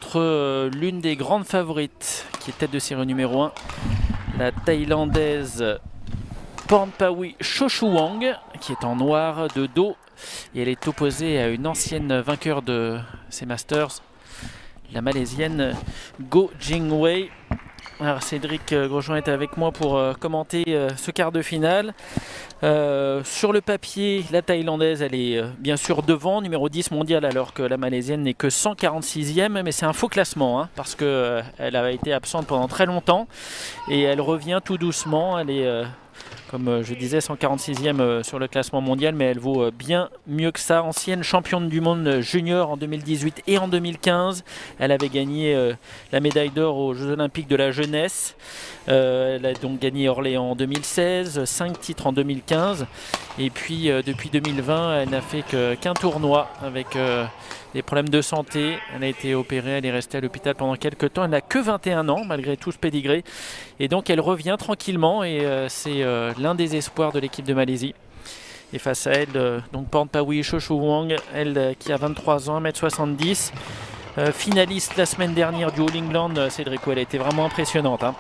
contre l'une des grandes favorites qui est tête de série numéro 1, la Thaïlandaise Pornpawi Chochuwang, qui est en noir de dos, et elle est opposée à une ancienne vainqueur de ces Masters, la Malaisienne Go Jingwei. Alors Cédric Grosjean est avec moi pour commenter ce quart de finale. Sur le papier, la Thaïlandaise, elle est bien sûr devant, numéro 10 mondial, alors que la Malaisienne n'est que 146e, mais c'est un faux classement, hein, parce qu'elle a été absente pendant très longtemps, et elle revient tout doucement. Elle est, comme je disais, 146e sur le classement mondial, mais elle vaut bien mieux que ça. Ancienne championne du monde junior en 2018 et en 2015. Elle avait gagné la médaille d'or aux Jeux Olympiques de la jeunesse. Elle a donc gagné Orléans en 2016, 5 titres en 2015. Et puis depuis 2020, elle n'a fait qu'un tournoi avec des problèmes de santé. Elle a été opérée, elle est restée à l'hôpital pendant quelques temps. Elle n'a que 21 ans, malgré tout ce pédigré. Et donc elle revient tranquillement, et c'est l'un des espoirs de l'équipe de Malaisie. Et face à elle, donc Pornpawi Chochuwang, elle qui a 23 ans, 1m70, finaliste la semaine dernière du All England. Cédric, elle a été vraiment impressionnante, hein.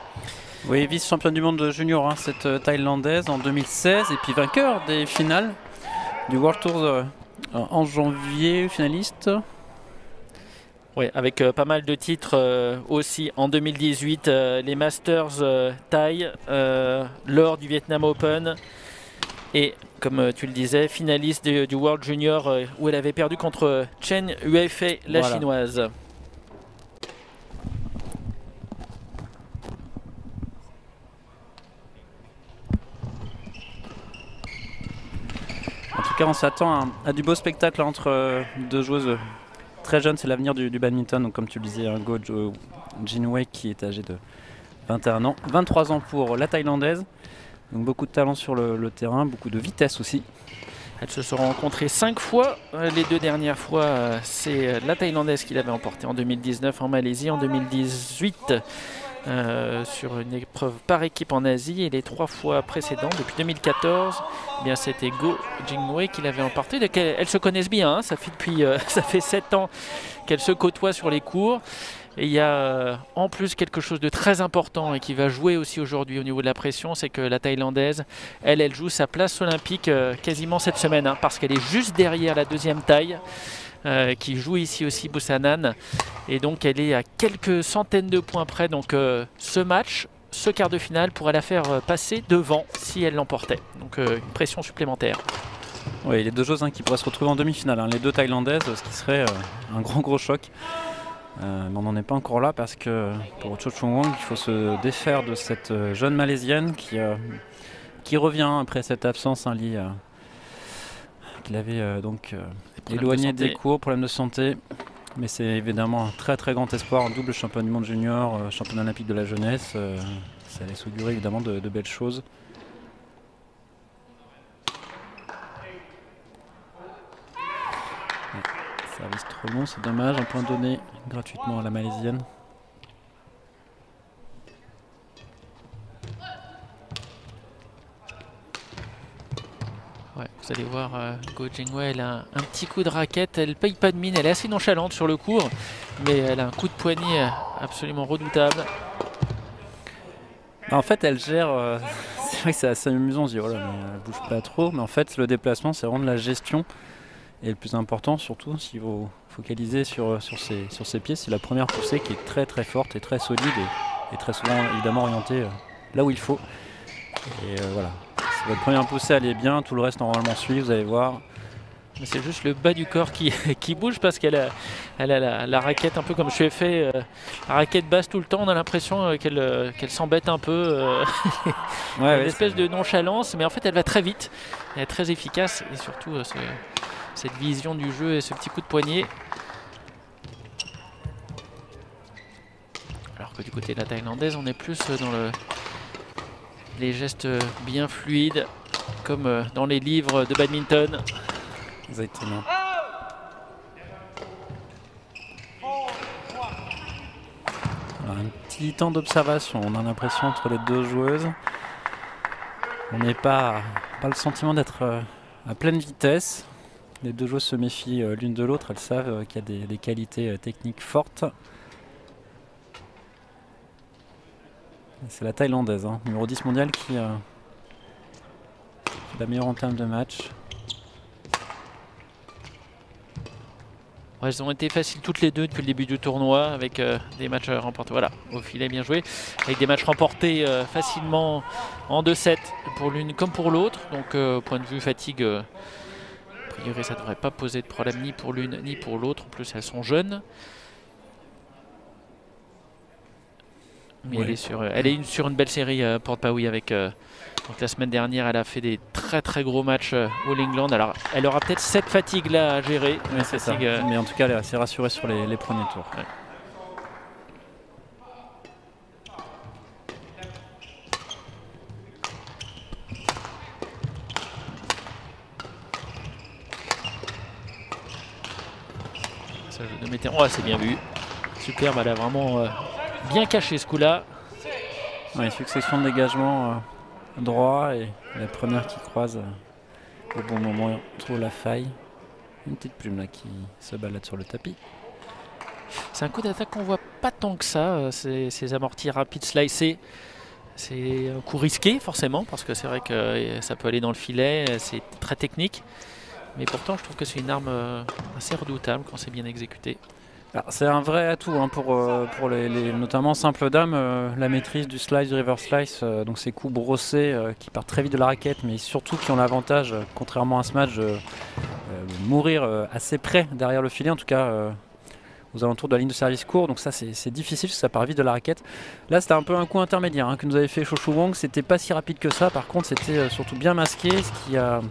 Oui, vice-championne du monde junior, hein, cette Thaïlandaise en 2016, et puis vainqueur des finales du World Tour en janvier, finaliste. Oui, avec pas mal de titres aussi en 2018, les Masters Thaï, l'or du Vietnam Open, et comme tu le disais, finaliste du World Junior où elle avait perdu contre Chen Yuefei, la chinoise. En tout cas, on s'attend à du beau spectacle entre deux joueuses très jeunes. C'est l'avenir du badminton. Donc, comme tu le disais, Go Jingwei qui est âgée de 21 ans. 23 ans pour la Thaïlandaise. Donc beaucoup de talent sur le terrain, beaucoup de vitesse aussi. Elles se sont rencontrées 5 fois. Les 2 dernières fois, c'est la Thaïlandaise qui l'avait emporté en 2019 en Malaisie, en 2018 sur une épreuve par équipe en Asie, et les 3 fois précédentes, depuis 2014, eh bien c'était Go Jingwei qui l'avait emporté. Elles se connaissent bien, hein, ça fait 7 ans qu'elles se côtoient sur les cours. Et il y a en plus quelque chose de très important et qui va jouer aussi aujourd'hui au niveau de la pression, c'est que la Thaïlandaise, elle joue sa place olympique quasiment cette semaine, hein, parce qu'elle est juste derrière la deuxième Thaï, qui joue ici aussi, Busanan, et donc elle est à quelques centaines de points près. Donc ce match, ce quart de finale pourrait la faire passer devant si elle l'emportait. Donc une pression supplémentaire. Oui, les deux joueuses qui pourraient se retrouver en demi-finale, hein, les deux Thaïlandaises, ce qui serait un gros choc. Mais on n'en est pas encore là, parce que pour Chochuwang, il faut se défaire de cette jeune Malaisienne qui revient après cette absence liée qu'il avait donc éloigné des cours, problème de santé. Mais c'est évidemment un très grand espoir, un double champion du monde junior, champion olympique de la jeunesse. Ça laisse augurer évidemment de belles choses. Service trop long, c'est dommage. Un point donné gratuitement à la Malaisienne. Ouais, vous allez voir, Go Jingwei, elle a un petit coup de raquette, elle paye pas de mine, elle est assez nonchalante sur le court, mais elle a un coup de poignet absolument redoutable. En fait, elle gère. C'est vrai que c'est assez amusant, on se dit, oh là, mais elle bouge pas trop, mais en fait, le déplacement, c'est vraiment de la gestion. Et le plus important, surtout, s'il faut focaliser sur ses pieds, c'est la première poussée qui est très forte et très solide, et très souvent évidemment orientée là où il faut. Et voilà, si votre première poussée elle est bien, tout le reste normalement suit, vous allez voir. C'est juste le bas du corps qui bouge, parce qu'elle a la raquette un peu comme je suis fait, la raquette basse tout le temps. On a l'impression qu'elle s'embête un peu, une espèce de nonchalance, mais en fait elle va très vite, elle est très efficace, et surtout cette vision du jeu et ce petit coup de poignet. Alors que du côté de la Thaïlandaise, on est plus dans les gestes bien fluides, comme dans les livres de badminton. Exactement. Alors, un petit temps d'observation, on a l'impression entre les deux joueuses. On n'est pas le sentiment d'être à pleine vitesse. Les deux joueuses se méfient l'une de l'autre, elles savent qu'il y a des qualités techniques fortes. C'est la Thaïlandaise, hein, numéro 10 mondial qui fait la meilleure en termes de match. Ouais, elles ont été faciles toutes les deux depuis le début du tournoi avec des matchs remportés. Voilà, au filet, bien joué. Avec des matchs remportés facilement en 2-7 pour l'une comme pour l'autre. Donc, point de vue fatigue, a priori, ça ne devrait pas poser de problème ni pour l'une ni pour l'autre. En plus, elles sont jeunes. Mais ouais. Elle est sur une belle série, Porte-Paoui, avec donc la semaine dernière, elle a fait des très gros matchs All England. Alors, elle aura peut-être cette fatigue là à gérer. Ouais, c'est ça. Mais en tout cas, elle est assez rassurée sur les premiers tours. Ouais. Ça joue de Météran, c'est bien vu. Superbe, elle a vraiment bien caché ce coup-là. Ouais, succession de dégagements droit et la première qui croise au bon moment, on trouve la faille. Une petite plume là qui se balade sur le tapis. C'est un coup d'attaque qu'on voit pas tant que ça, ces amortis rapides slicés. C'est un coup risqué forcément parce que c'est vrai que ça peut aller dans le filet, c'est très technique. Mais pourtant je trouve que c'est une arme assez redoutable quand c'est bien exécuté. C'est un vrai atout hein, pour notamment simple dame, la maîtrise du slice, du reverse slice, donc ces coups brossés qui partent très vite de la raquette, mais surtout qui ont l'avantage, contrairement à ce match, de mourir assez près derrière le filet, en tout cas aux alentours de la ligne de service court. Donc ça c'est difficile, ça part vite de la raquette. Là c'était un peu un coup intermédiaire hein, que nous avait fait Cho-Chu Wong, c'était pas si rapide que ça, par contre c'était surtout bien masqué, ce qui a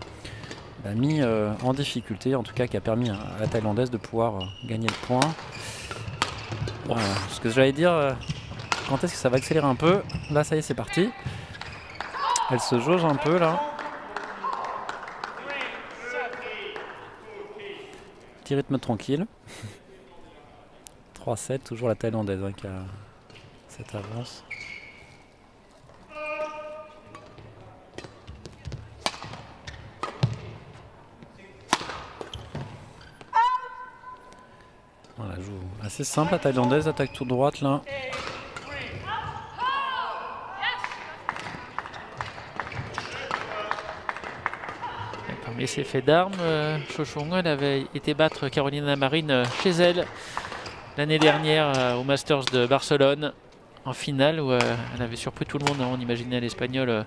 mis en difficulté, en tout cas qui a permis à la Thaïlandaise de pouvoir gagner le point. Voilà. Ce que j'allais dire, quand est-ce que ça va accélérer un peu? Là ça y est, c'est parti. Elle se jauge un peu là. Petit rythme tranquille. 3-7, toujours la Thaïlandaise hein, qui a cette avance. Voilà, joue assez simple la Thaïlandaise, attaque tout droite là. Parmi ses faits d'armes, Cho-Chu Wong, elle avait été battre Carolina Marin chez elle l'année dernière au Masters de Barcelone en finale où elle avait surpris tout le monde. On imaginait l'Espagnol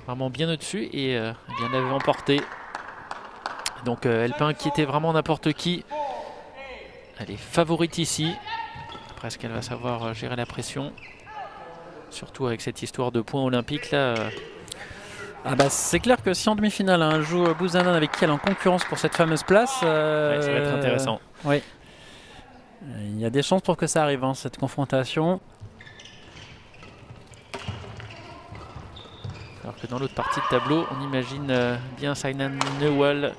vraiment bien au-dessus et elle l'avait emporté. Donc elle peut inquiéter vraiment n'importe qui. Elle est favorite ici. Après, est-ce qu'elle va savoir gérer la pression? Surtout avec cette histoire de points olympiques là. C'est clair que si en demi-finale elle joue Bouzanan avec qui elle est en concurrence pour cette fameuse place, ça va être intéressant. Oui. Il y a des chances pour que ça arrive, hein, cette confrontation. Alors que dans l'autre partie de tableau, on imagine bien Saina Nehwal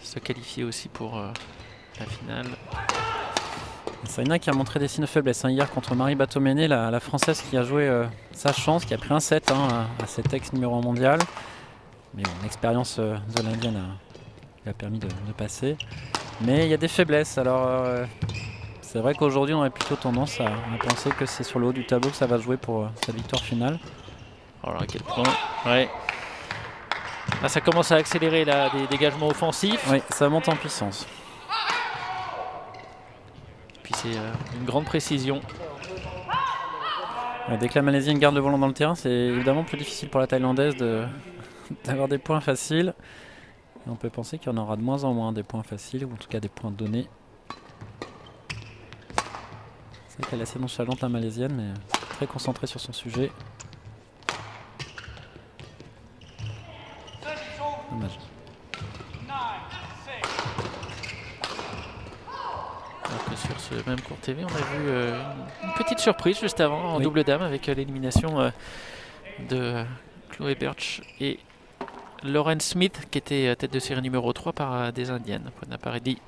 se qualifier aussi pour la finale. Saina qui a montré des signes de faiblesse hein, hier contre Marie Batomene, la Française qui a joué sa chance, qui a pris un set hein, à cet ex numéro 1 mondial. Mais bon, l'expérience de l'Indienne lui a permis de passer. Mais il y a des faiblesses. Alors c'est vrai qu'aujourd'hui on aurait plutôt tendance à penser que c'est sur le haut du tableau que ça va se jouer pour sa victoire finale. Alors à quel point ouais. Là, ça commence à accélérer là, des dégagements offensifs. Oui, ça monte en puissance. Puis c'est une grande précision. Ouais, dès que la Malaisienne garde le volant dans le terrain, c'est évidemment plus difficile pour la Thaïlandaise d'avoir des points faciles. Et on peut penser qu'il y en aura de moins en moins des points faciles, ou en tout cas des points donnés. C'est vrai qu'elle est assez nonchalante la Malaisienne, mais très concentrée sur son sujet. Dommage. Alors que sur ce même court TV, on a vu une petite surprise juste avant en double dame avec l'élimination de Chloé Birch et Lauren Smith qui était tête de série numéro 3 par des Indiennes. Purna Paredi,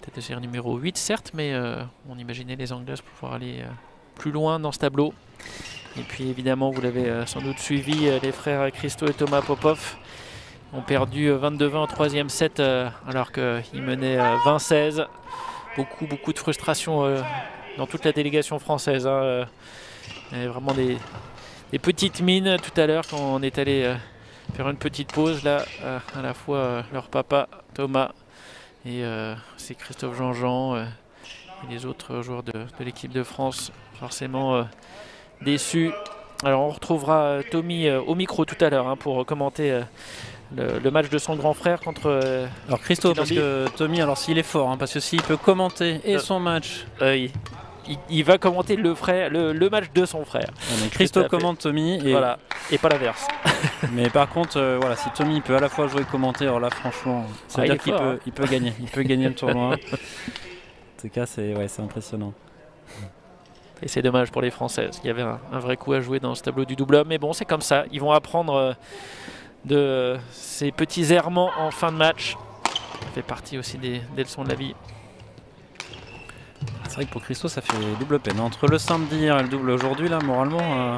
tête de série numéro 8 certes, mais on imaginait les Anglaises pouvoir aller plus loin dans ce tableau. Et puis évidemment, vous l'avez sans doute suivi, les frères Christo et Thomas Popov ont perdu 22-20 au troisième set alors qu'ils menaient 20-16. Beaucoup de frustration dans toute la délégation française. Hein. Il y avait vraiment des petites mines tout à l'heure quand on est allé faire une petite pause. Là, à la fois leur papa Thomas et c'est Christophe Jean-Jean et les autres joueurs de l'équipe de France, forcément déçus. Alors on retrouvera Tommy au micro tout à l'heure pour commenter le match de son grand frère contre alors Christophe, parce que Tommy, alors s'il est fort, parce que s'il peut commenter et son match, il va commenter le match de son frère. Christophe commente Tommy et, voilà, et pas l'inverse. Mais par contre, voilà, si Tommy peut à la fois jouer et commenter, alors là franchement, ça veut dire qu'il peut gagner. Il peut gagner le tournoi. En tout cas, c'est impressionnant. Et c'est dommage pour les Français, parce qu'il y avait un vrai coup à jouer dans ce tableau du double homme. Mais bon, c'est comme ça. Ils vont apprendre de ces petits errements en fin de match. Ça fait partie aussi des leçons de la vie. C'est vrai que pour Christo, ça fait double peine. Entre le samedi et le double aujourd'hui, là, moralement.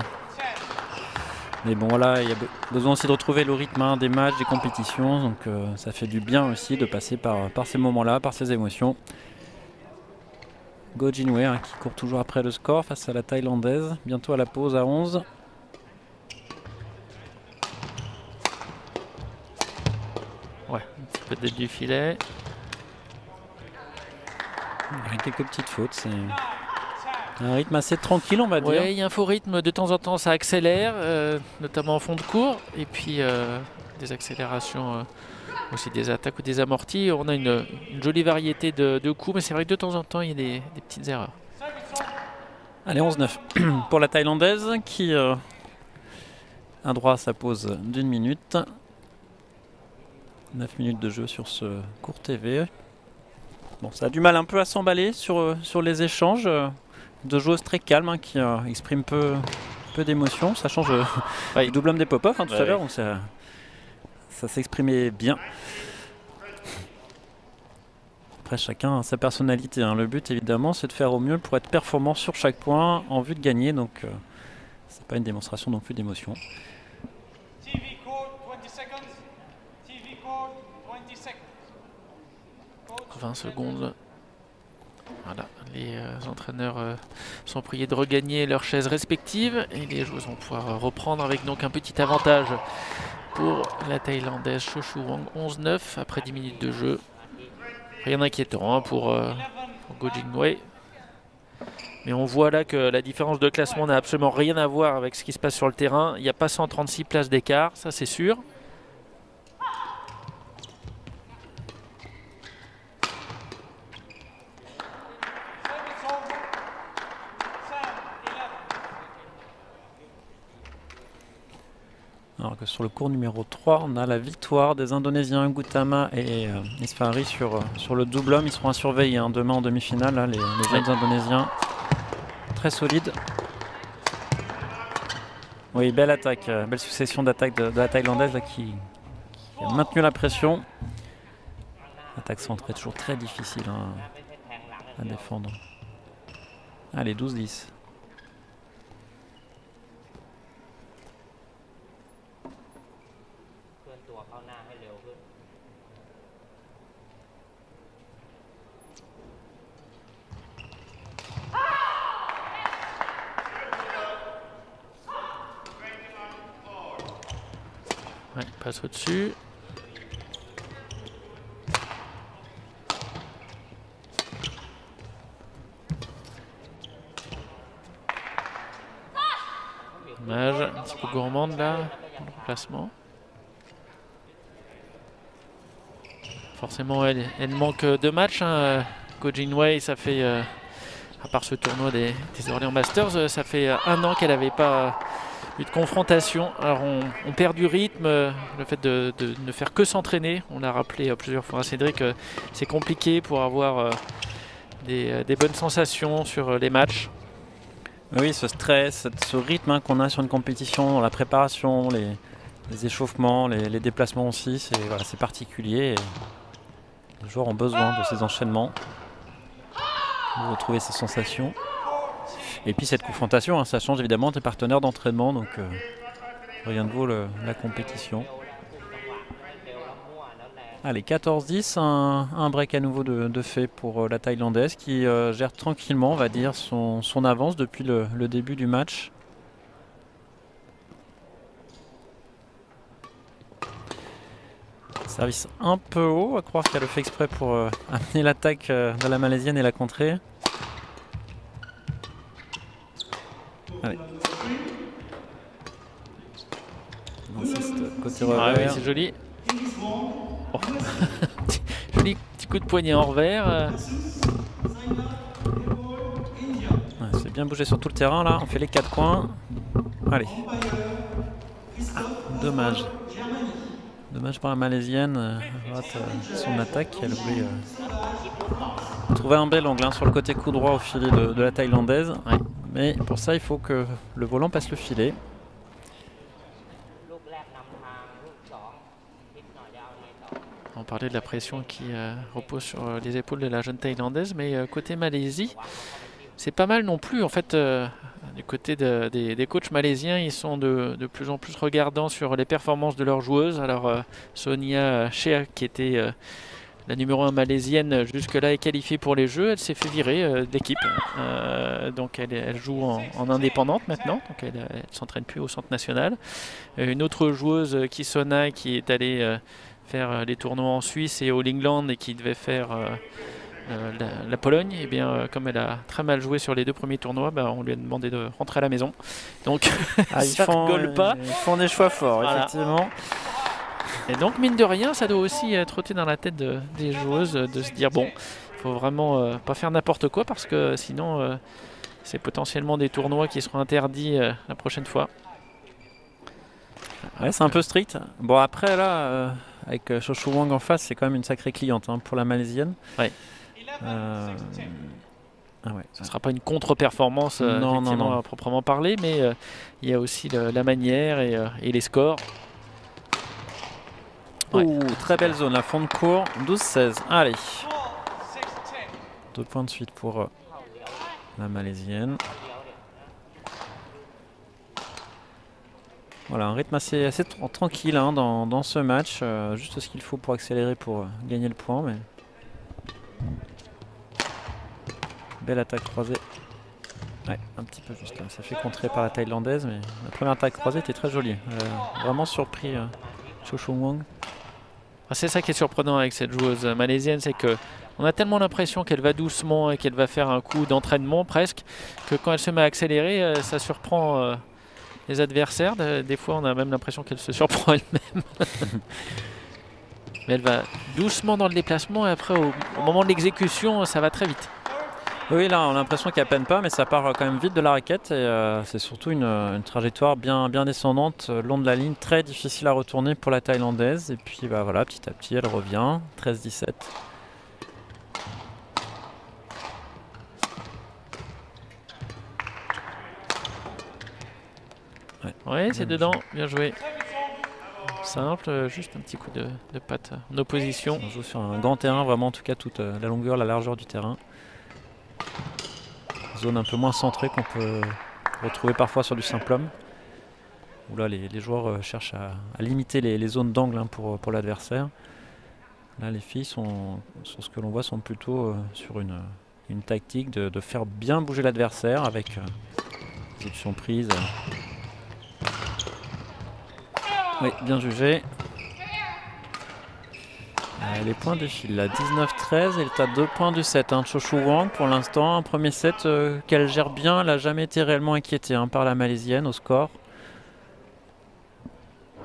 Mais bon, voilà, il y a besoin aussi de retrouver le rythme des matchs, des compétitions. Donc ça fait du bien aussi de passer par ces moments-là, par ces émotions. Go Jinwei qui court toujours après le score face à la Thaïlandaise. Bientôt à la pause à 11. Ouais, un petit peu d'aide du filet. Avec quelques petites fautes. C'est un rythme assez tranquille, on va dire. Oui, il y a un faux rythme. De temps en temps, ça accélère, notamment en fond de cours. Et puis des accélérations, aussi des attaques ou des amortis. On a une jolie variété de coups, mais c'est vrai que de temps en temps, il y a des petites erreurs. Allez, 11-9 pour la Thaïlandaise qui a droit à sa pause d'1 minute. 9 minutes de jeu sur ce court TV. Bon, ça a du mal un peu à s'emballer sur les échanges. Deux joueuses très calmes qui expriment peu d'émotion. Ça change le double homme des pop-off tout à l'heure. Ça s'exprimait bien. Après, chacun a sa personnalité. Le but, évidemment, c'est de faire au mieux pour être performant sur chaque point en vue de gagner. Donc, c'est pas une démonstration non plus d'émotion. 20 secondes. Voilà, les entraîneurs sont priés de regagner leurs chaises respectives et les joueurs vont pouvoir reprendre avec donc un petit avantage pour la Thaïlandaise Cho-Choo Wang. 11-9 après 10 minutes de jeu. Rien d'inquiétant pour Go Jinwei. Mais on voit là que la différence de classement n'a absolument rien à voir avec ce qui se passe sur le terrain. Il n'y a pas 136 places d'écart, ça c'est sûr. Alors que sur le cours numéro 3, on a la victoire des Indonésiens Gautama et Isfari sur le double homme. Ils seront à surveiller demain en demi-finale, les jeunes Indonésiens. Très solides. Oui, belle attaque, belle succession d'attaques de la Thaïlandaise qui a maintenu la pression. Attaque centrée, toujours très difficile à défendre. Allez, 12-10. Ouais, passe au-dessus. Dommage, un petit peu gourmande là, le remplacement. Forcément, elle manque de matchs. Go Jinwei, ça fait, à part ce tournoi des Orléans Masters, ça fait 1 an qu'elle n'avait pas eu de confrontation. Alors on perd du rythme, le fait de ne faire que s'entraîner. On l'a rappelé plusieurs fois à Cédric, c'est compliqué pour avoir des bonnes sensations sur les matchs. Oui, ce stress, ce rythme qu'on a sur une compétition, la préparation, les échauffements, les déplacements aussi, c'est particulier. Et les joueurs ont besoin de ces enchaînements, de retrouver ces sensations. Et puis cette confrontation, ça change évidemment tes partenaires d'entraînement, donc rien ne vaut la compétition. Allez, 14-10, un break à nouveau de fait pour la Thaïlandaise qui gère tranquillement, on va dire, son avance depuis le début du match. Service un peu haut, à croire qu'elle le fait exprès pour amener l'attaque de la Malaisienne et la contrer. Allez. On insiste, côté revers. Ah oui, c'est joli. Oh. Joli petit coup de poignet en revers. Ouais, c'est bien bougé sur tout le terrain là, on fait les 4 coins. Allez. Ah, dommage. Dommage pour la Malaisienne, rate son attaque. Elle voulait trouver un bel angle sur le côté coup droit au filet de la Thaïlandaise. Ouais. Mais pour ça, il faut que le volant passe le filet. On parlait de la pression qui repose sur les épaules de la jeune Thaïlandaise, mais côté Malaisie, c'est pas mal non plus. En fait, du côté des coachs malaisiens, ils sont de plus en plus regardants sur les performances de leurs joueuses. Alors Sonia Shea, qui était la numéro 1 malaisienne jusque-là, est qualifiée pour les Jeux. Elle s'est fait virer d'équipe. Donc elle joue en indépendante maintenant. Donc elle ne s'entraîne plus au centre national. Une autre joueuse, Kisona, qui est allée faire les tournois en Suisse et au England et qui devait faire la Pologne, et bien comme elle a très mal joué sur les 2 premiers tournois, on lui a demandé de rentrer à la maison. Donc ça rigole pas. Ils font des choix forts, voilà. Effectivement. Et donc mine de rien, ça doit aussi trotter dans la tête des joueuses de se dire bon, il faut vraiment pas faire n'importe quoi parce que sinon c'est potentiellement des tournois qui seront interdits la prochaine fois. Ouais, c'est un peu strict. Bon après là, avec Shoshu Wang en face, c'est quand même une sacrée cliente pour la Malaisienne. Ouais. Ah ouais. Ce ne sera pas une contre-performance non. À proprement parler, mais il y a aussi la manière et les scores. Ouais. Très belle zone, la fond de cours, 12-16. Allez. 2 points de suite pour la Malaisienne. Voilà, un rythme assez tranquille dans ce match. Juste ce qu'il faut pour accélérer pour gagner le point. Mais... Belle attaque croisée. Ouais, un petit peu juste. Ça fait contrer par la Thaïlandaise, mais la première attaque croisée était très jolie. Vraiment surpris Shoshu Wang. C'est ça qui est surprenant avec cette joueuse malaisienne, c'est que on a tellement l'impression qu'elle va doucement et qu'elle va faire un coup d'entraînement presque, que quand elle se met à accélérer, ça surprend les adversaires. Des fois, on a même l'impression qu'elle se surprend elle-même. Mais elle va doucement dans le déplacement et après, au moment de l'exécution, ça va très vite. Oui, là, on a l'impression qu'elle peine pas, mais ça part quand même vite de la raquette. Et c'est surtout une trajectoire bien descendante, long de la ligne, très difficile à retourner pour la Thaïlandaise. Et puis voilà, petit à petit, elle revient. 13-17. Ouais, c'est dedans, bien joué. Simple, juste un petit coup de patte en opposition. On joue sur un grand terrain, vraiment, en tout cas, toute la longueur, la largeur du terrain. Zone un peu moins centrée qu'on peut retrouver parfois sur du simple homme. Où là, les joueurs cherchent à limiter les zones d'angle pour l'adversaire. Là, les filles, sur ce que l'on voit, sont plutôt sur une tactique de faire bien bouger l'adversaire avec des options prises. Oui, bien jugé. Les points défilent là, 19-13, elle est à 2 points du set. Shoshu Wang pour l'instant, un premier set qu'elle gère bien, elle n'a jamais été réellement inquiétée par la Malaisienne au score.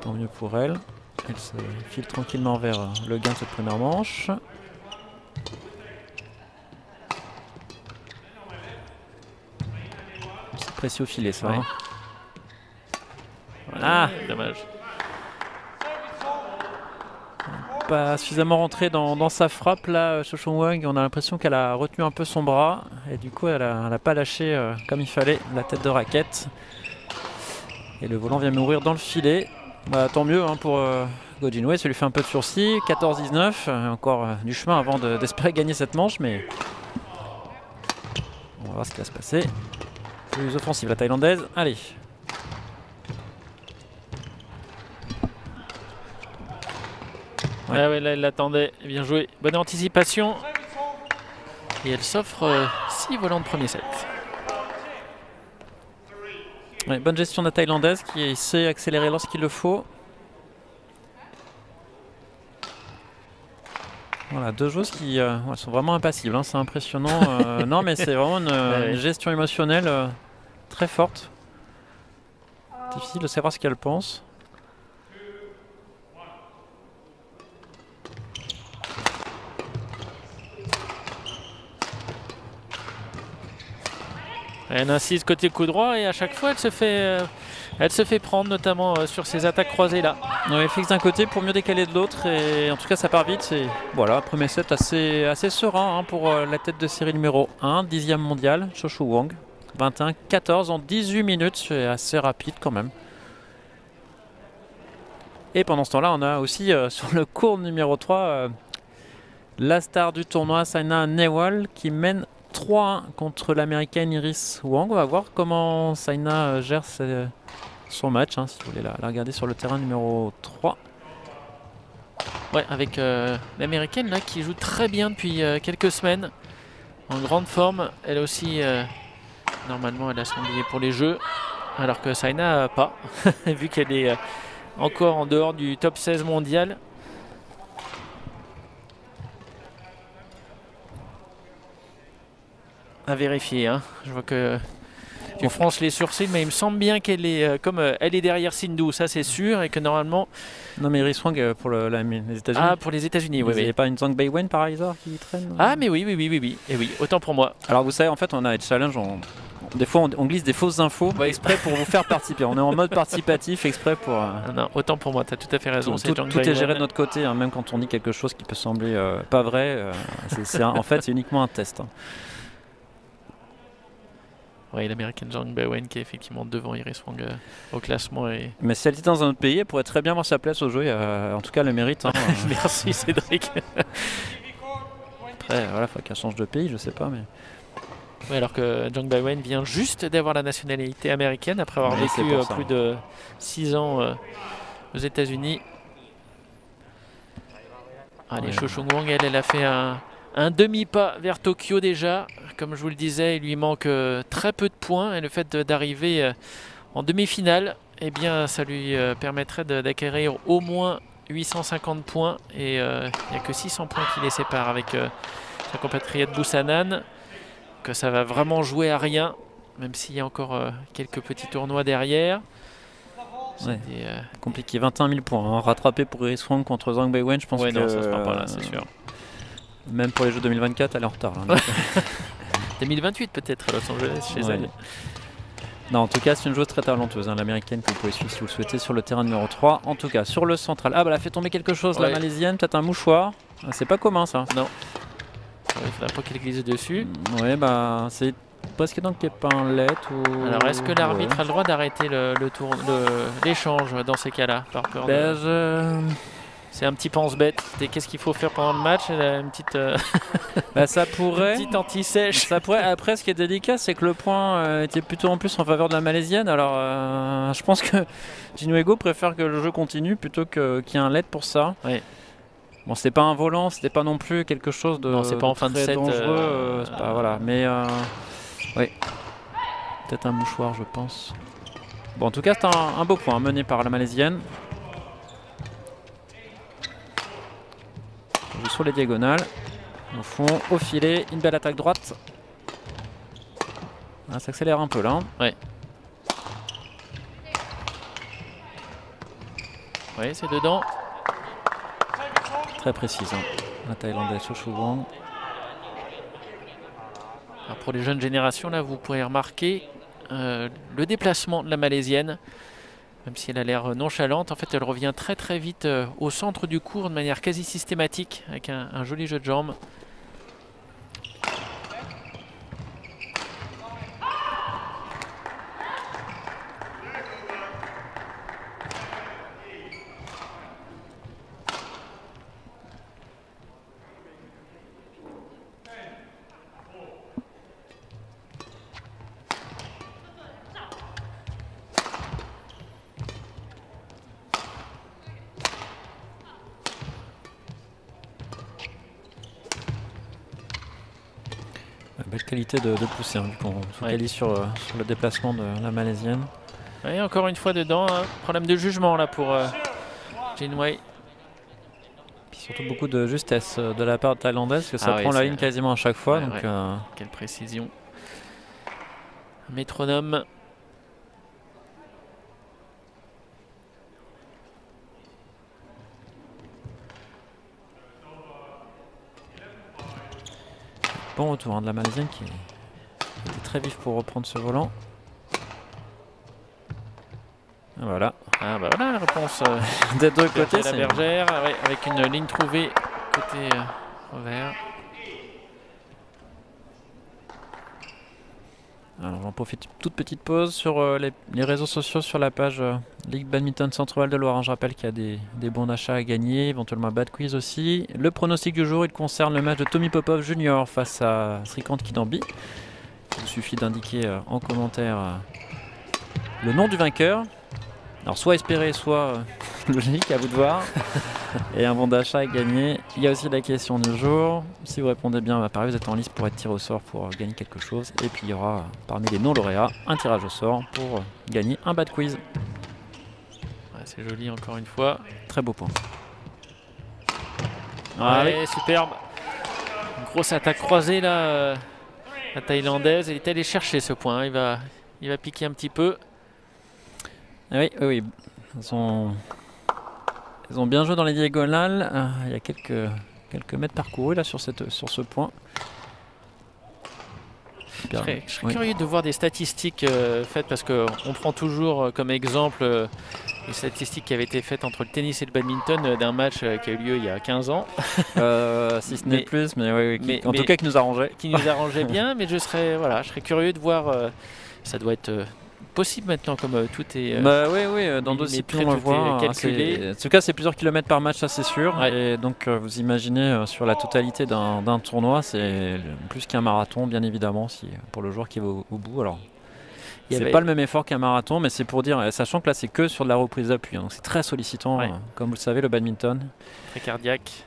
Tant mieux pour elle. Elle se file tranquillement vers le gain de cette première manche. C'est précis au filet ça. Ouais. Ah, dommage. Pas suffisamment rentré dans sa frappe là, Shoshu Wang. On a l'impression qu'elle a retenu un peu son bras et du coup elle a pas lâché comme il fallait la tête de raquette. Et le volant vient mourir dans le filet. Tant mieux pour Goh Jin Wei, ça lui fait un peu de sursis. 14-19, encore du chemin avant d'espérer gagner cette manche, mais on va voir ce qui va se passer. Plus offensive la Thaïlandaise. Allez. Ouais. Ah ouais, là, elle l'attendait. Bien joué. Bonne anticipation. Et elle s'offre 6 volants de premier set. Ouais, bonne gestion de la Thaïlandaise qui sait accélérer lorsqu'il le faut. Voilà, deux joueuses qui sont vraiment impassibles, hein, c'est impressionnant. Non, mais c'est vraiment une gestion émotionnelle très forte. Difficile de savoir ce qu'elle pense. Elle insiste côté coup droit et à chaque fois elle se fait prendre, notamment sur ces attaques croisées là. Ouais, fixe d'un côté pour mieux décaler de l'autre et en tout cas ça part vite. Et voilà, premier set assez serein hein, pour la tête de série numéro 1, 10e mondial, Cho-Choo Wang. 21-14 en 18 minutes, c'est assez rapide quand même. Et pendant ce temps-là, on a aussi sur le court numéro 3 la star du tournoi, Saina Nehwal, qui mène 3-1 contre l'américaine Iris Wang. On va voir comment Saina gère son match, hein, si vous voulez la regarder sur le terrain numéro 3. Ouais, avec l'américaine là qui joue très bien depuis quelques semaines, en grande forme. Elle aussi, normalement, elle a son billet pour les Jeux, alors que Saina pas, vu qu'elle est encore en dehors du top 16 mondial. À vérifier, hein. Je vois que tu fronces les sourcils, mais il me semble bien qu'elle est comme elle est derrière Sindhu, ça c'est sûr, et que normalement. Non, mais Iris Wang pour les États-Unis. Ah, pour les États-Unis, oui. Il n'y a pas une Zhang Beiwen par hasard qui traîne? Ah, mais oui. Et oui, autant pour moi. Alors vous savez, en fait, on a des challenges. Des fois, on glisse des fausses infos exprès pour vous faire participer. On est en mode participatif exprès pour. Non, autant pour moi, tu as tout à fait raison. Tout est géré de notre côté, hein, même quand on dit quelque chose qui peut sembler pas vrai. En fait, c'est uniquement un test. Hein. Oui, l'américaine Zhang Beiwen qui est effectivement devant Iris Wang au classement. Mais si elle était dans un autre pays, elle pourrait très bien voir sa place au jeu. En tout cas, elle le mérite. Hein. Merci Cédric. Après, voilà, il faut qu'elle change de pays, je sais pas. Mais... Oui, alors que Zhang Beiwen vient juste d'avoir la nationalité américaine après avoir vécu plus de 6 ans aux États-Unis. Allez, Cho-Choo Wang, elle a fait un demi-pas vers Tokyo déjà. Comme je vous le disais, il lui manque très peu de points. Et le fait d'arriver en demi-finale, eh bien, ça lui permettrait d'acquérir au moins 850 points. Et il n'y a que 600 points qui les séparent avec sa compatriote Busanan. Que ça va vraiment jouer à rien, même s'il y a encore quelques petits tournois derrière. Ouais. Compliqué, 21 000 points. Hein. Rattrapé pour Iris Wang contre Zhang Beiwen, je pense que non, ça se fera pas là, c'est sûr. Même pour les Jeux 2024, elle est en retard. Là, 2028 peut-être à Los Angeles chez elle. Non, en tout cas, c'est une joueuse très talentueuse, hein, l'américaine que vous pouvez suivre si vous le souhaitez sur le terrain numéro 3. En tout cas, sur le central. Ah, bah, elle a fait tomber quelque chose, la malaisienne, peut-être un mouchoir. C'est pas commun ça. Non. Il faudra pas qu'elle glisse dessus. Oui, bah, c'est presque dans le épinglette ou... Alors, est-ce que l'arbitre a le droit d'arrêter l'échange dans ces cas-là, par peur C'est un petit pense-bête. Qu'est-ce qu'il faut faire pendant le match? Elle a une petite... ça pourrait... Une petite anti-sèche. Ça pourrait. Après, ce qui est délicat, c'est que le point était plutôt en plus en faveur de la malaisienne. Alors, je pense que Jinuego préfère que le jeu continue plutôt qu'il y ait un LED pour ça. Oui. Bon, c'était pas un volant, c'était pas non plus quelque chose de... Non, c'est pas en fin de set. Dangereux, voilà. Mais, oui. Peut-être un mouchoir, je pense. Bon, en tout cas, c'est un beau point mené par la malaisienne. On joue sur les diagonales. Au fond, au filet, une belle attaque droite. Ça s'accélère un peu là. Oui. Oui, c'est dedans. Très précise, hein. La Thaïlandaise Cho-Choo Wang. Pour les jeunes générations, là, vous pourrez remarquer le déplacement de la malaisienne. Même si elle a l'air nonchalante, en fait, elle revient très très vite au centre du court de manière quasi systématique, avec un joli jeu de jambes. qualité de pousser, hein, vu qu'on se focalise sur le déplacement de la Malaisienne. Et encore une fois dedans, hein, problème de jugement là pour Jin Wei. Puis surtout beaucoup de justesse de la part thaïlandaise, que ça prend la ligne quasiment à chaque fois. Donc, quelle précision. Métronome. Bon retour, hein, de la Malaisienne qui était très vif pour reprendre ce volant. Voilà. Ah bah voilà la réponse des deux côtés. La bergère, ouais, avec une ligne trouvée côté revers. Alors j'en profite, toute petite pause sur les réseaux sociaux, sur la page Ligue Badminton Centre-Val de Loire. Je rappelle qu'il y a des bons d'achat à gagner, éventuellement un bad quiz aussi. Le pronostic du jour, il concerne le match de Tommy Popov Jr. face à Srikant Kidambi. Il vous suffit d'indiquer en commentaire le nom du vainqueur. Alors soit espéré, soit logique, à vous de voir. Et un bon d'achat à gagner. Il y a aussi la question du jour. Si vous répondez bien, pareil, vous êtes en liste pour être tiré au sort pour gagner quelque chose. Et puis il y aura parmi les non-lauréats un tirage au sort pour gagner un bad quiz. Ouais, c'est joli encore une fois. Très beau point. Allez, superbe. Une grosse attaque croisée là, la thaïlandaise. Elle est allée chercher ce point. Il va piquer un petit peu. Oui. Ils ont bien joué dans les diagonales. Il y a quelques mètres parcourus là sur ce point. Je serais curieux de voir des statistiques faites, parce qu'on prend toujours comme exemple les statistiques qui avaient été faites entre le tennis et le badminton d'un match qui a eu lieu il y a 15 ans. Si ce n'est plus, mais oui, en tout cas qui nous arrangeait. Qui nous arrangeait bien, mais je serais curieux de voir. Ça doit être possible maintenant, comme tout est. Oui, dans d'autres disciplines on le voit. Calculé. En tout cas, c'est plusieurs kilomètres par match, ça c'est sûr. Ouais. Et donc, vous imaginez sur la totalité d'un tournoi, c'est plus qu'un marathon, bien évidemment, pour le joueur qui va au bout. Alors, c'est pas le même effort qu'un marathon, mais c'est pour dire, sachant que là, c'est que sur de la reprise d'appui. Donc, c'est très sollicitant, comme vous le savez, le badminton. Très cardiaque.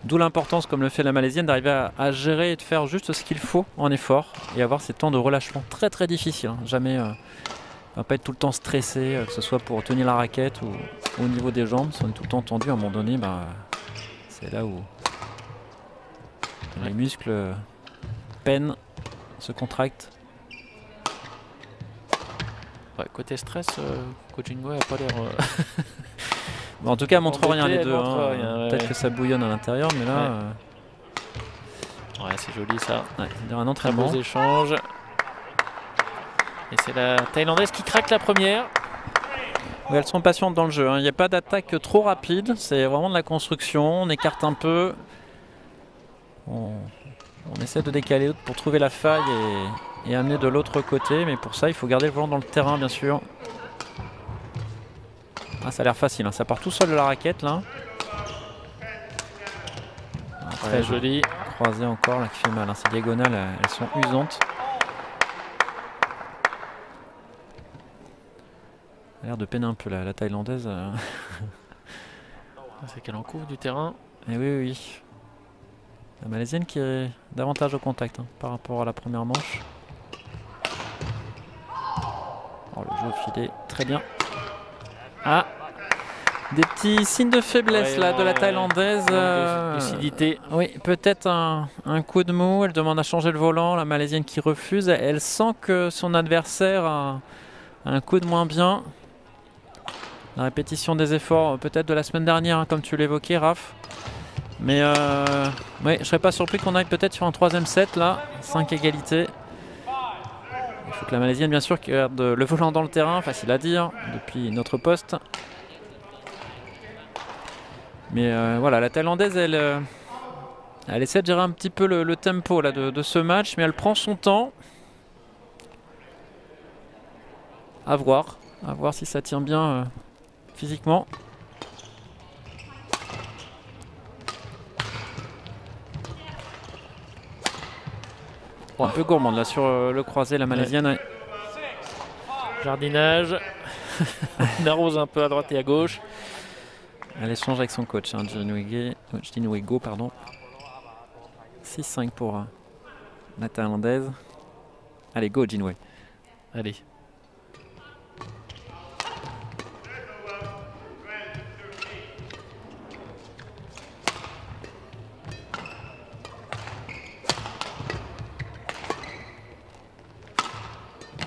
D'où l'importance, comme le fait la Malaisienne, d'arriver à gérer et de faire juste ce qu'il faut en effort et avoir ces temps de relâchement très très difficiles. Hein. Jamais, on va pas être tout le temps stressé, que ce soit pour tenir la raquette ou au niveau des jambes. Si on est tout le temps tendu, à un moment donné, c'est là où les muscles peinent, se contractent. Ouais, côté stress, coach Jin Wei n'a pas l'air. En tout cas, elle montre rien les deux. Peut-être que ça bouillonne à l'intérieur, mais là. Ouais, c'est joli ça. C'est un entraînement. Très beaux échanges. Et c'est la Thaïlandaise qui craque la première. Oui, elles sont patientes dans le jeu. Il n'y a pas d'attaque trop rapide. C'est vraiment de la construction. On écarte un peu. On essaie de décaler pour trouver la faille et amener de l'autre côté. Mais pour ça, il faut garder le volant dans le terrain, bien sûr. Ça a l'air facile, hein. Ça part tout seul de la raquette là. Très joli. Croisé encore là qui fait mal. Hein. Ces diagonales, elles sont usantes. Elle a l'air de peiner un peu la Thaïlandaise. C'est qu'elle en couvre du terrain. Et oui. La Malaisienne qui est davantage au contact par rapport à la première manche. Le jeu au filet, très bien. Des petits signes de faiblesse là de la Thaïlandaise. Lucidité. Oui, peut-être un coup de mou. Elle demande à changer le volant. La Malaisienne qui refuse. Elle sent que son adversaire a un coup de moins bien. La répétition des efforts peut-être de la semaine dernière, comme tu l'évoquais, Raph. Mais je serais pas surpris qu'on aille peut-être sur un troisième set là. 5 égalités. Il faut que la Malaisienne, bien sûr, garde le volant dans le terrain, facile à dire, depuis notre poste. Mais la Thaïlandaise, elle essaie de gérer un petit peu le tempo là, de ce match, mais elle prend son temps. À voir si ça tient bien physiquement. Un peu gourmande là sur le croisé, la Malaisienne. Ouais. Jardinage. On arrose un peu à droite et à gauche. Elle échange avec son coach, Jin Wei Go, pardon. 6-5 pour la Thaïlandaise. Allez, go Jinwei. Allez.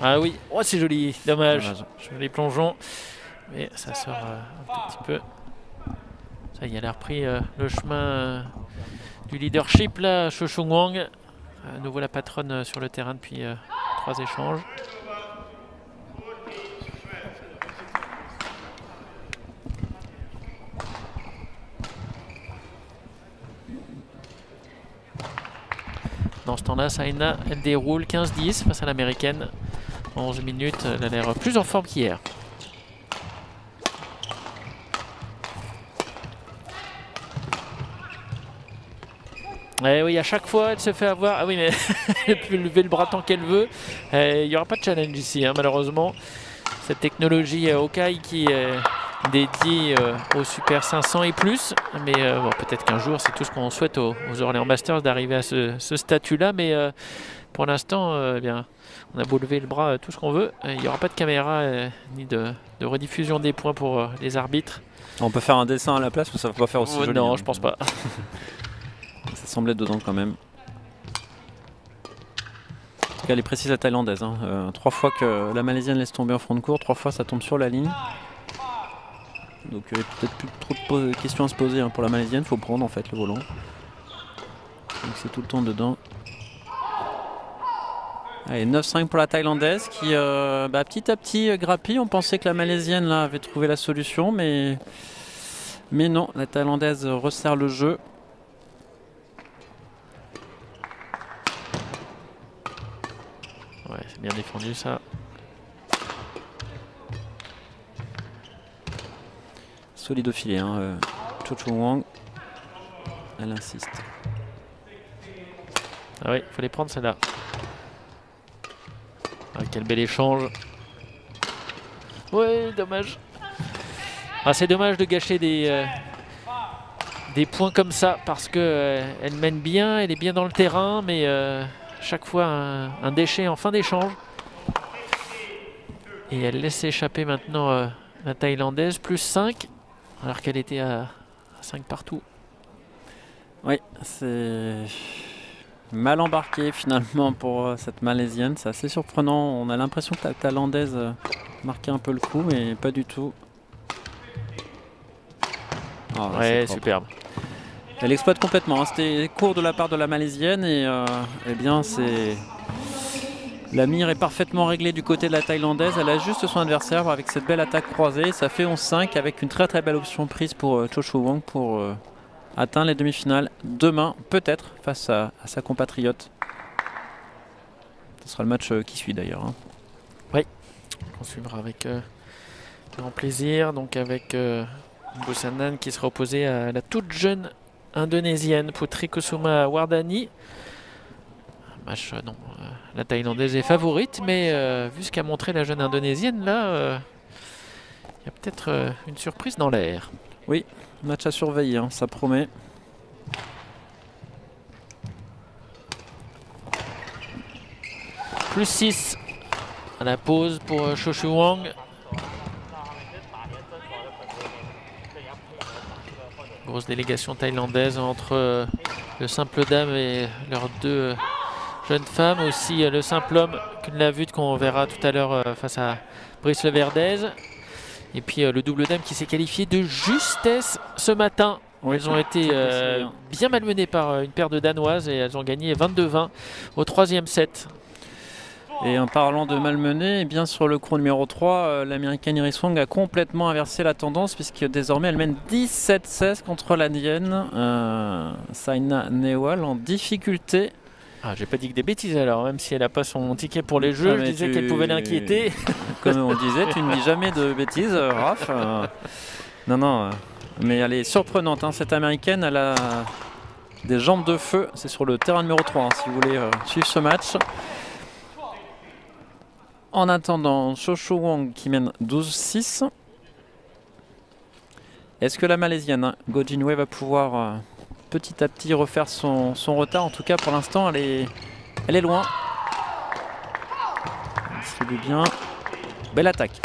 Ah oui, oh c'est joli, dommage. Joli plongeon, mais ça sort un tout petit peu. Ça y est, elle a repris le chemin du leadership là, Cho Chung Wang. À nouveau la patronne sur le terrain depuis 3 échanges. Dans ce temps-là, Saina, elle déroule 15-10 face à l'américaine. En 11 minutes, elle a l'air plus en forme qu'hier. Et oui, à chaque fois, elle se fait avoir. Ah oui, mais elle peut lever le bras tant qu'elle veut. Il n'y aura pas de challenge ici, hein, malheureusement. Cette technologie Okai qui est dédiée au Super 500 et plus. Mais bon, peut-être qu'un jour, c'est tout ce qu'on souhaite aux Orléans Masters d'arriver à ce statut-là. Mais pour l'instant, eh bien, on a beau lever le bras tout ce qu'on veut. Il n'y aura pas de caméra ni de rediffusion des points pour les arbitres. On peut faire un dessin à la place, mais ça ne va pas faire aussi joli. Non, je pense pas. Ça semblait dedans quand même. En tout cas, elle est précise la Thaïlandaise. 3 fois que la Malaisienne laisse tomber en front de court, 3 fois ça tombe sur la ligne. Donc peut-être plus trop de questions à se poser pour la Malaisienne. Il faut prendre en fait le volant. Donc c'est tout le temps dedans. Allez, 9-5 pour la Thaïlandaise qui petit à petit grappille. On pensait que la Malaisienne là, avait trouvé la solution, mais non, la Thaïlandaise resserre le jeu. Ouais, c'est bien défendu ça. Solide au filet, Cho Chung Wang. Elle insiste. Ah oui, il faut les prendre celle-là. Ah, quel bel échange. Ouais, dommage. Ah, c'est dommage de gâcher des points comme ça parce que elle mène bien, elle est bien dans le terrain, mais chaque fois un déchet en fin d'échange. Et elle laisse échapper maintenant la Thaïlandaise, plus 5, alors qu'elle était à 5 partout. Oui, c'est mal embarqué finalement pour cette Malaisienne. C'est assez surprenant. On a l'impression que la Thaïlandaise marquait un peu le coup, mais pas du tout. Oh, ouais, superbe. Elle exploite complètement. C'était court de la part de la Malaisienne et eh bien c'est... La mire est parfaitement réglée du côté de la Thaïlandaise. Elle ajuste son adversaire avec cette belle attaque croisée. Ça fait 11-5 avec une très très belle option prise pour Cho Chung Wang pour atteindre les demi-finales demain, peut-être, face à sa compatriote. Ce sera le match qui suit d'ailleurs. Oui, on suivra avec grand plaisir. Donc avec Busanan qui sera opposé à la toute jeune indonésienne Putri Kusuma Wardani. Match, non, la Thaïlandaise est favorite, mais vu ce qu'a montré la jeune indonésienne, là, il y a peut-être une surprise dans l'air. Oui, match à surveiller, ça promet. Plus 6 à la pause pour Cho Chung Wang. Grosse délégation thaïlandaise entre le simple dame et leurs deux jeunes femmes. Aussi le simple homme, la vue qu'on verra tout à l'heure face à Brice Leverdez. Et puis le double dame qui s'est qualifié de justesse ce matin. Oui, elles ont été bien malmenées par une paire de Danoises et elles ont gagné 22-20 au 3e set. Et en parlant de malmené, eh bien sur le chrono numéro 3, l'américaine Iris Wong a complètement inversé la tendance puisque désormais elle mène 17-16 contre l'Indienne Saina Nehwal en difficulté. Ah, j'ai pas dit que des bêtises alors, même si elle n'a pas son ticket pour les jeux, je disais qu'elle pouvait l'inquiéter. Comme on disait, tu ne dis jamais de bêtises, Raph. Non, mais elle est surprenante, cette américaine, elle a des jambes de feu. C'est sur le terrain numéro 3, si vous voulez suivre ce match. En attendant, Cho Chung Wang qui mène 12-6. Est-ce que la Malaisienne, Go Jinwei, va pouvoir petit à petit refaire son retard? En tout cas, pour l'instant, elle est Elle est loin. Elle distribue bien. Belle attaque.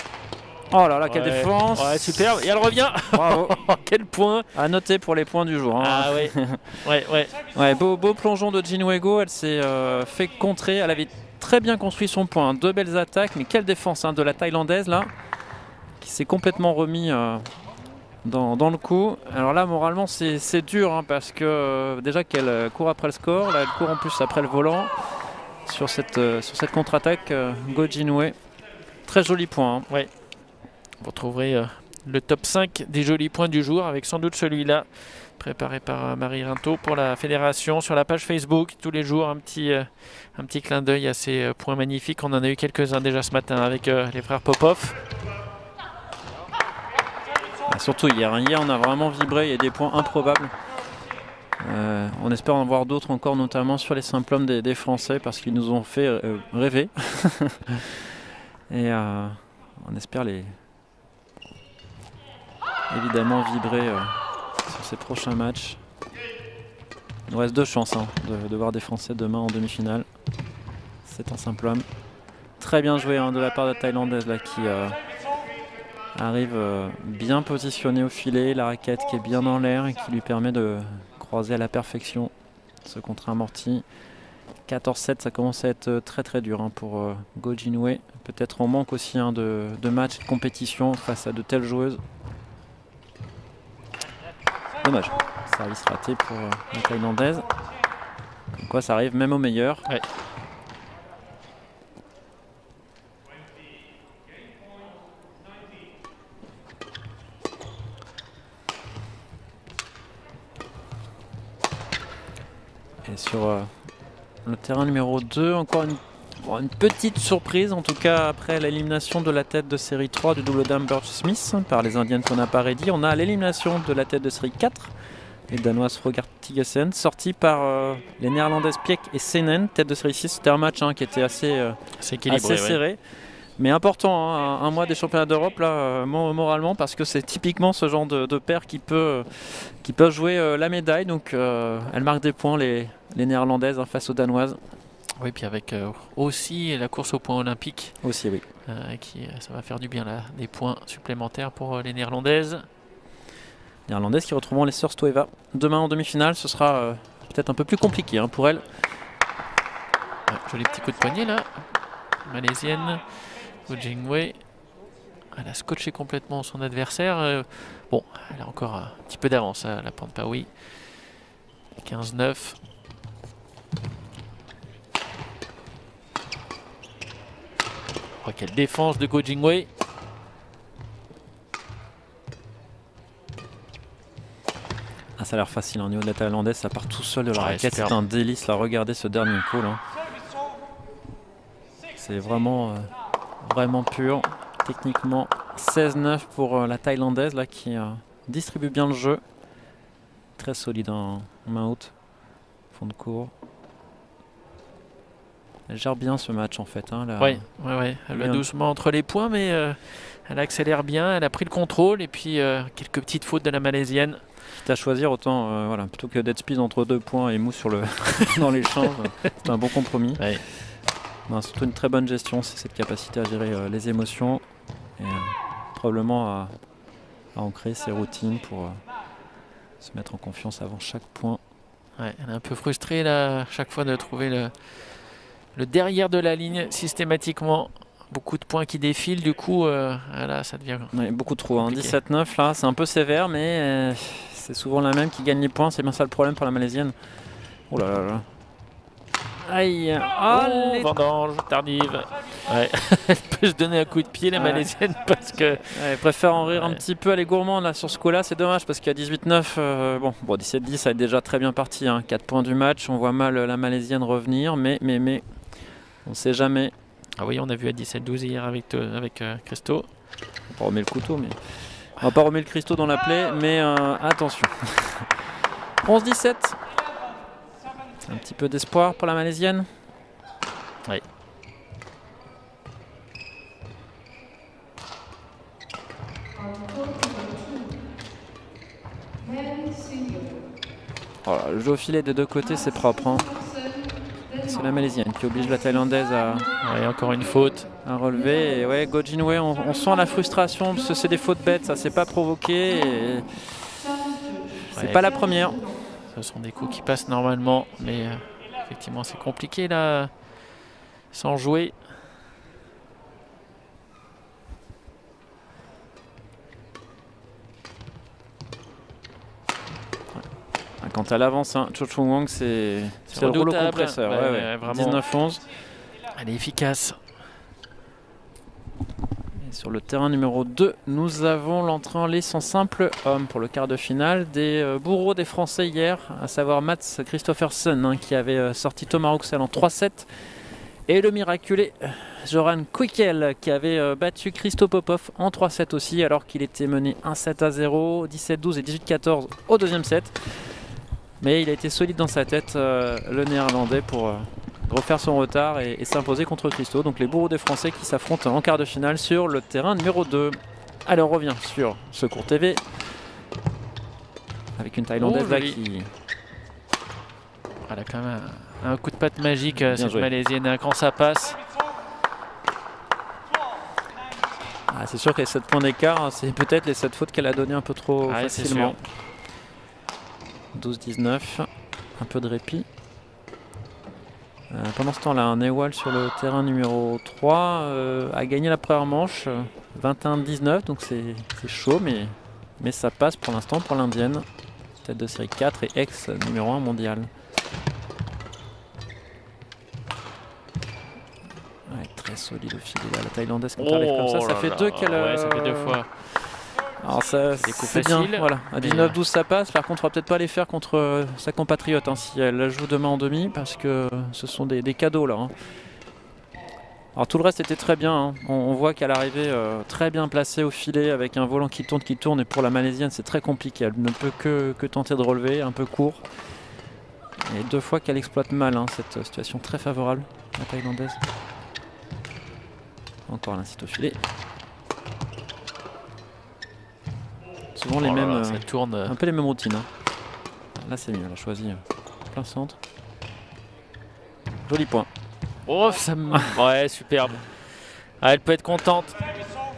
Oh là là, quelle défense. Ouais, superbe. Et elle revient. Bravo. Quel point. À noter pour les points du jour. Hein. Ah ouais. Ouais, beau plongeon de Jinwego. Elle s'est fait contrer. Elle avait très bien construit son point. Deux belles attaques. Mais quelle défense de la Thaïlandaise là. Qui s'est complètement remis dans le coup. Alors là, moralement, c'est dur parce que déjà qu'elle court après le score. Là, elle court en plus après le volant. Sur cette contre-attaque, Go Jinwei. Très joli point. Ouais. Vous retrouverez le top 5 des jolis points du jour avec sans doute celui-là préparé par Marie Rinto pour la fédération sur la page Facebook. Tous les jours, un petit clin d'œil à ces points magnifiques. On en a eu quelques-uns déjà ce matin avec les frères Popov. Surtout hier, on a vraiment vibré. Il y a des points improbables. On espère en voir d'autres encore, notamment sur les simplums des Français parce qu'ils nous ont fait rêver. Et on espère évidemment vibrer sur ces prochains matchs. Il nous reste 2 chances de voir des Français demain en demi-finale. C'est un simple homme. Très bien joué de la part de la Thaïlandaise là, qui arrive bien positionnée au filet. La raquette qui est bien dans l'air et qui lui permet de croiser à la perfection ce contre amorti. 14-7, ça commence à être très très dur pour Go Jinwei. Peut-être on manque aussi de matchs, de compétition face à de telles joueuses. Dommage, service raté pour la Thaïlandaise. Comme quoi ça arrive même au meilleur. Ouais. Et sur le terrain numéro 2, encore une petite surprise, en tout cas après l'élimination de la tête de série 3 du double dame Birch Smith par les Indiennes Tona Paredi. On a l'élimination de la tête de série 4, les Danoises Frogart Tigesen, sortie par les Néerlandaises Piek et Senen, tête de série 6. C'était un match qui était assez serré. Ouais. Mais important, un mois des championnats d'Europe là, moralement, parce que c'est typiquement ce genre de paire qui peut jouer la médaille. Donc elle marque des points, les Néerlandaises face aux Danoises. Oui, puis avec aussi la course au point olympique. Aussi, oui. Ça va faire du bien là, des points supplémentaires pour les Néerlandaises. Néerlandaises qui retrouveront les sœurs Stoeva demain en demi-finale. Ce sera peut-être un peu plus compliqué pour elles. Joli petit coup de poignet là. Malaisienne. Go Jinwei. Elle a scotché complètement son adversaire. Bon, elle a encore un petit peu d'avance, la Pornpaoui. 15-9. Oh, quelle défense de Go Jinwei. Ça a l'air facile au niveau de la Thaïlandaise, ça part tout seul de la raquette. C'est un délice là, regardez ce dernier coup là. C'est vraiment pur. Techniquement 16-9 pour la Thaïlandaise là, qui distribue bien le jeu. Très solide en main haute, fond de cours. Elle gère bien ce match en fait. Oui, elle va doucement entre les points, mais elle accélère bien, elle a pris le contrôle et puis quelques petites fautes de la Malaisienne. Quitte à choisir, autant plutôt que d'être speed entre 2 points et mou sur dans l'échange, c'est un bon compromis. Ouais. Surtout une très bonne gestion, c'est cette capacité à gérer les émotions et probablement à ancrer ses routines pour se mettre en confiance avant chaque point. Ouais, elle est un peu frustrée là, chaque fois de trouver le derrière de la ligne systématiquement. Beaucoup de points qui défilent, du coup là ça devient beaucoup trop. 17-9 là, c'est un peu sévère, mais c'est souvent la même qui gagne les points. C'est bien ça le problème pour la Malaisienne. Oh là là là. Aïe. Vendange tardive. Ouais. Elle peut se donner un coup de pied la Malaisienne parce que elle préfère en rire un petit peu. Elle est gourmande là sur ce coup là, c'est dommage parce qu'à 18-9 bon 17-10 ça est déjà très bien parti 4 points du match, on voit mal la Malaisienne revenir, mais on ne sait jamais. Ah oui, on a vu à 17-12 hier avec Christo. On va pas remettre le couteau, mais on va pas remettre le Christo dans la plaie, mais attention. 11-17. Un petit peu d'espoir pour la Malaisienne. Oui. Voilà, le jeu au filet des deux côtés, c'est propre. c'est la Malaisienne qui oblige la Thaïlandaise Ouais, encore une faute. à relever. Et ouais, Go Jin-wei, on sent la frustration parce que c'est des fautes bêtes, ça s'est pas provoqué. C'est pas la première. Ce sont des coups qui passent normalement, mais effectivement c'est compliqué là, sans jouer. Quand elle avance, hein, Cho Chung Wang, c'est le rouleau compresseur. Ouais, vraiment. 19-11. Elle est efficace. Et sur le terrain numéro 2, nous avons l'entrée en lice en simple homme pour le quart de finale. Des bourreaux des Français hier, à savoir Mats Christophersen, hein, qui avait sorti Thomas Rouxel en 3-7. Et le miraculé Joran Quickel qui avait battu Christo Popov en 3-7 aussi, alors qu'il était mené 1-7-0, 17-12 et 18-14 au deuxième set. Mais il a été solide dans sa tête, le néerlandais, pour refaire son retard et s'imposer contre Christo. Donc les bourreaux des Français qui s'affrontent en quart de finale sur le terrain numéro 2. Allez, on revient sur Secours TV. Avec une Thaïlandaise là qui... Elle a quand même un coup de patte magique, cette joué. Malaisienne, quand ça passe. Ah, c'est sûr que les 7 points d'écart, hein, c'est peut-être les 7 fautes qu'elle a donné un peu trop facilement. 12-19, un peu de répit. Pendant ce temps-là, un Newell sur le terrain numéro 3 a gagné la première manche, 21-19, donc c'est chaud, mais ça passe pour l'instant pour l'Indienne. Tête de série 4 et ex numéro 1 mondial. Ouais, très solide au filet là, la Thaïlandaise quand elle arrive comme ça fait deux qu'elle... Ouais, ça fait 2 fois. Alors ça, c'est bien, voilà. À 19-12 ça passe, par contre on va peut-être pas les faire contre sa compatriote hein, si elle la joue demain en demi, parce que ce sont des cadeaux là. Hein. Alors tout le reste était très bien, hein. On voit qu'elle arrivait très bien placée au filet avec un volant qui tourne, et pour la Malaisienne c'est très compliqué, elle ne peut que tenter de relever, un peu court. Et 2 fois qu'elle exploite mal hein, cette situation très favorable, la Thaïlandaise. Encore l'incite au filet. Souvent les mêmes, ça tourne. un peu les mêmes routines. Hein. Là c'est mieux, elle a choisi plein centre. Joli point. Oh, ouais, superbe. Ah, elle peut être contente.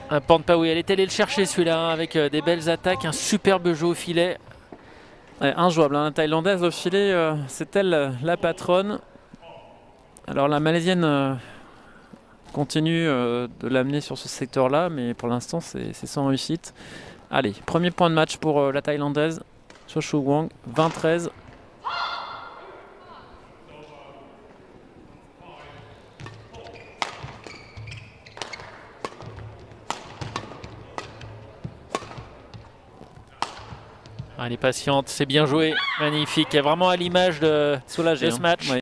Un Pornpaoui, elle est allée le chercher celui-là, hein, avec des belles attaques, un superbe jeu au filet. Ouais, injouable, hein. La Thaïlandaise au filet, c'est elle la patronne. Alors la Malaisienne continue de l'amener sur ce secteur-là, mais pour l'instant c'est sans réussite. Allez, premier point de match pour la Thaïlandaise, Cho Chung Wang, 20-13. Elle est patiente, c'est bien joué, magnifique, vraiment à l'image de Soulagé, ce match. Ouais.